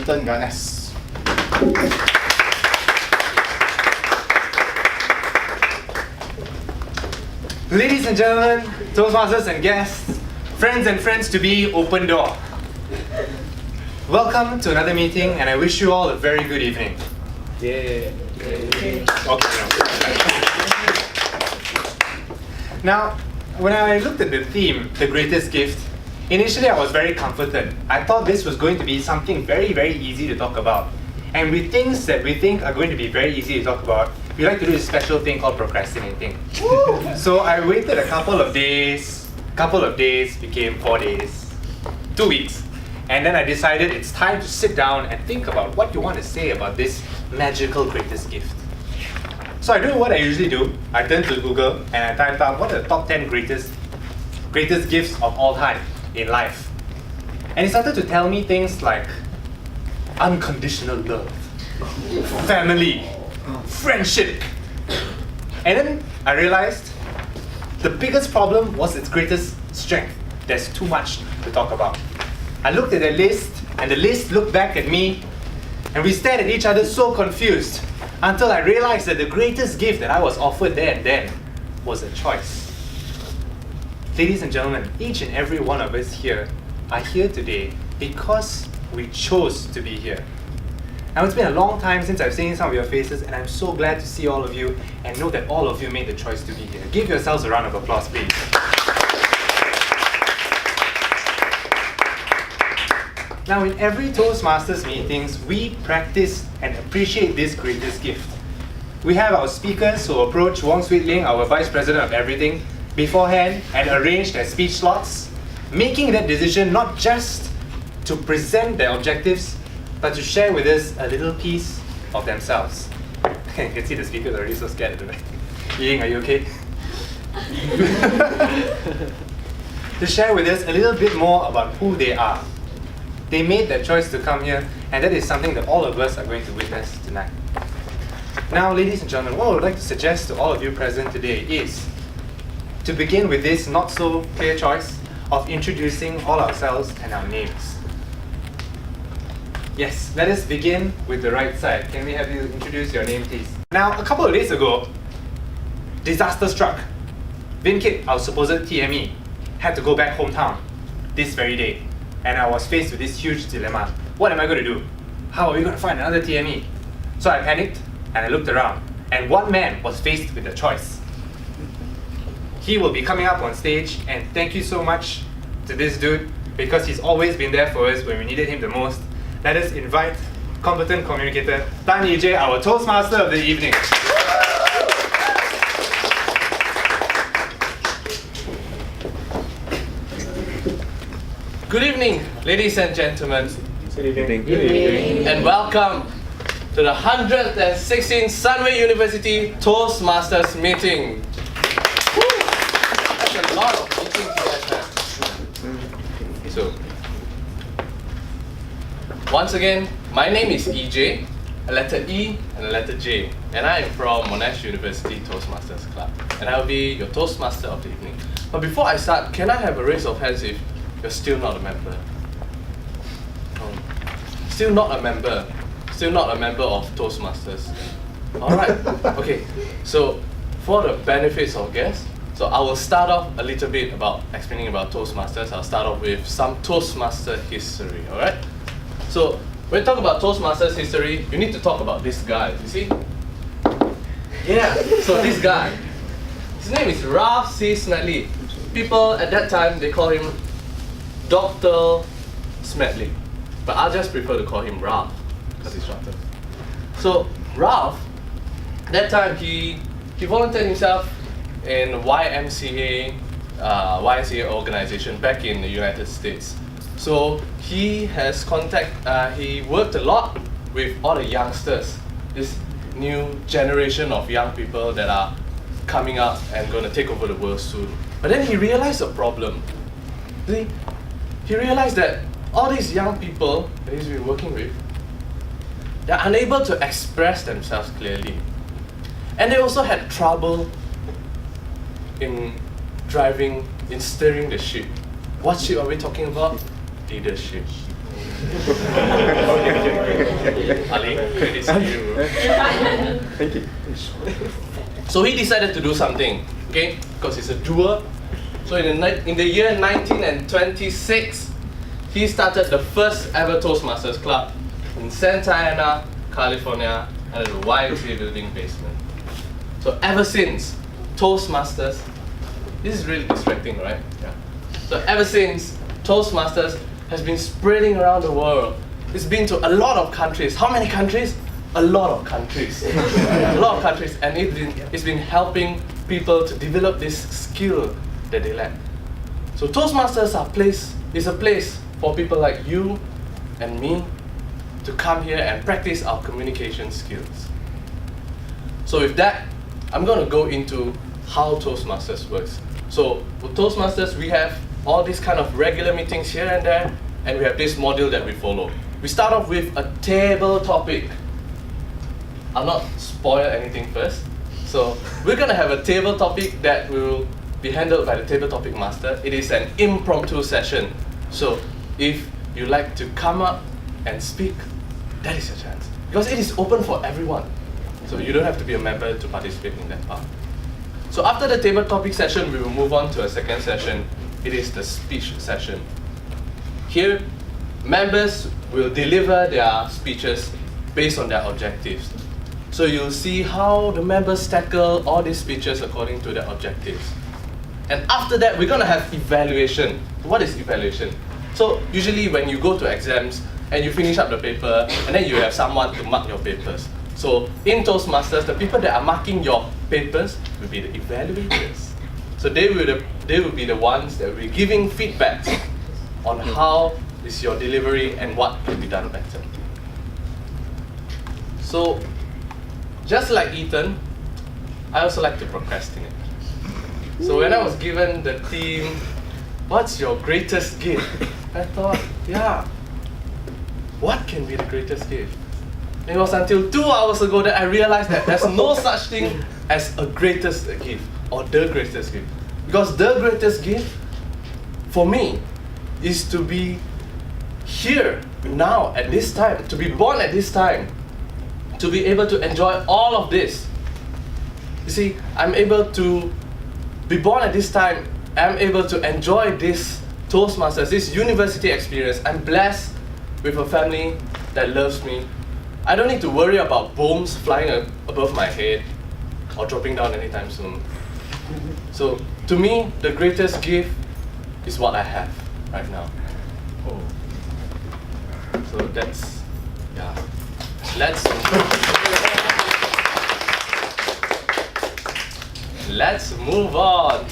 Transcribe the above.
Clinton Ganes. Ladies and gentlemen, Toastmasters and guests, friends and friends-to-be, open door. Welcome to another meeting, and I wish you all a very good evening. Yeah. Okay. Now, when I looked at the theme, the greatest gift, initially I was very comforted. I thought this was going to be something very, very easy to talk about. And with things that we think are going to be very easy to talk about, we like to do this special thing called procrastinating. So I waited a couple of days became 4 days, 2 weeks, and then I decided it's time to sit down and think about what you want to say about this magical greatest gift. So I do what I usually do. I turn to Google and I typed out what are the top 10 greatest gifts of all time in life. And it started to tell me things like unconditional love, family, friendship. And then I realized the biggest problem was its greatest strength. There's too much to talk about. I looked at the list and the list looked back at me and we stared at each other so confused until I realized that the greatest gift that I was offered there and then was a choice. Ladies and gentlemen, each and every one of us here are here today because we chose to be here. Now it's been a long time since I've seen some of your faces and I'm so glad to see all of you and know that all of you made the choice to be here. Give yourselves a round of applause, please. Now in every Toastmasters meetings, we practice and appreciate this greatest gift. We have our speakers who approach Wong Sweet Ling, our Vice President of Everything, beforehand and arrange their speech slots, making that decision not just to present their objectives, but to share with us a little piece of themselves. You can see the speakers are already so scared at the back. Ying, are you okay? To share with us a little bit more about who they are. They made that choice to come here, and that is something that all of us are going to witness tonight. Now, ladies and gentlemen, what I would like to suggest to all of you present today is to begin with this not so clear choice of introducing all ourselves and our names. Yes, let us begin with the right side. Can we have you introduce your name, please? Now, a couple of days ago, disaster struck. Vin Kit, our supposed TME, had to go back hometown this very day. And I was faced with this huge dilemma. What am I going to do? How are we going to find another TME? So I panicked and I looked around. And one man was faced with a choice. He will be coming up on stage, and thank you so much to this dude because he's always been there for us when we needed him the most. Let us invite competent communicator Tan Yijie, our Toastmaster of the evening. Good evening, ladies and gentlemen. Good evening. Good evening. And welcome to the 116th Sunway University Toastmasters meeting. That's a lot of meetings you guys have. So, once again, my name is EJ, a letter E and a letter J, and I am from Monash University Toastmasters Club, and I will be your Toastmaster of the evening. But before I start, can I have a raise of hands if you're still not a member? Still not a member of Toastmasters. Alright, okay, so for the benefits of guests, so I will start off a little bit about explaining about Toastmasters. I'll start off with some Toastmaster history, alright? So when you talk about Toastmasters history, you need to talk about this guy, you see? Yeah, so this guy, his name is Ralph C. Smedley. People at that time, they call him Dr. Smedley, but I just prefer to call him Ralph because he's shorter. So Ralph, that time he volunteered himself in YMCA organization back in the United States. So he has he worked a lot with all the youngsters, this new generation of young people that are coming up and going to take over the world soon. But then he realized a problem. He realized that all these young people that he's been working with, they're unable to express themselves clearly. And they also had trouble in steering the ship. What ship are we talking about? Leadership. Ali, credits to you. Thank you. So he decided to do something, okay? Because he's a doer. So in the year 1926, he started the first ever Toastmasters club in Santa Ana, California, under the YMCA building basement. So ever since, Toastmasters, this is really distracting, right? Yeah. So ever since, Toastmasters has been spreading around the world. It's been to a lot of countries. How many countries? A lot of countries. A lot of countries, and it's been helping people to develop this skill that they lack. So Toastmasters is a place for people like you and me to come here and practice our communication skills. So with that, I'm going to go into how Toastmasters works. So with Toastmasters, we have all these kind of regular meetings here and there, and we have this module that we follow. We start off with a table topic. I'll not spoil anything first. So we're going to have a table topic that will be handled by the table topic master. It is an impromptu session. So if you like to come up and speak, that is your chance. Because it is open for everyone. So you don't have to be a member to participate in that part. So after the table topic session, we will move on to a second session. It is the speech session. Here, members will deliver their speeches based on their objectives. So you'll see how the members tackle all these speeches according to their objectives. And after that, we're gonna have evaluation. What is evaluation? So usually when you go to exams and you finish up the paper, and then you have someone to mark your papers. So in Toastmasters, the people that are marking your papers will be the evaluators. So they will be the ones that will be giving feedback on how is your delivery and what can be done better. So just like Ethan, I also like to procrastinate. So when I was given the theme, what's your greatest gift? I thought, yeah, what can be the greatest gift? And it was until 2 hours ago that I realized that there's no such thing as a greatest gift or the greatest gift. Because the greatest gift for me is to be here now at this time, to be born at this time, to be able to enjoy all of this. You see, I'm able to be born at this time. I'm able to enjoy this Toastmasters, this university experience. I'm blessed with a family that loves me. I don't need to worry about bombs flying above my head or dropping down anytime soon. So to me, the greatest gift is what I have right now. So that's, yeah. Let's move on